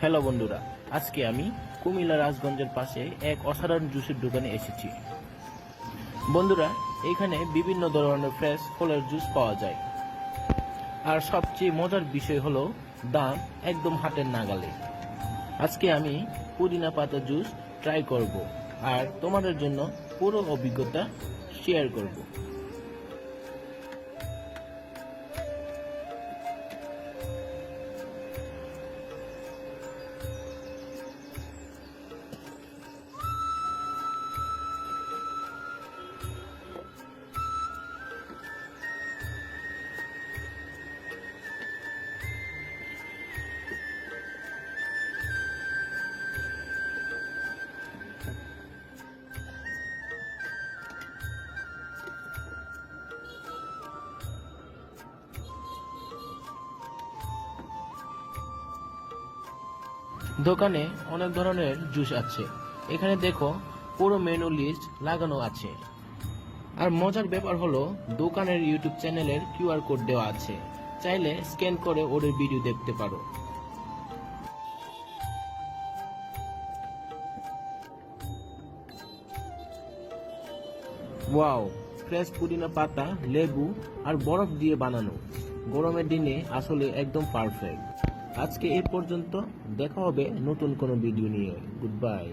Hello বন্ধুরা, আজকে আমি কুমিল্লা রাজগঞ্জের পাশে এক অসাধারণ জুসের দোকানে এসেছি। বন্ধুরা, এখানে বিভিন্ন ধরনের ফ্রেশ ফলের জুস পাওয়া যায়। আর সবচেয়ে মজার বিষয় হলো দাম একদম হাতের নাগালে। আজকে আমি পুদিনা পাতা জুস ট্রাই করব আর তোমাদের জন্য পুরো অভিজ্ঞতা শেয়ার করব। দোকানে অনেক ধরনের জুস আছে। এখানে দেখো পুরো মেনু লিস্ট লাগানো আছে। আর মজার ব্যাপার হলো দোকানের ইউটিউব চ্যানেলের কিউআর কোড দেওয়া আছে, চাইলে স্ক্যান করে ওদের ভিডিও দেখতে পারো। ওয়াও, ফ্রেশ পুদিনা পাতা, লেবু আর বরফ দিয়ে বানানো গরমের দিনে আসলে একদম পারফেক্ট। আজকে এই পর্যন্ত, দেখা হবে নতুন কোনো ভিডিও নিয়ে। Good bye.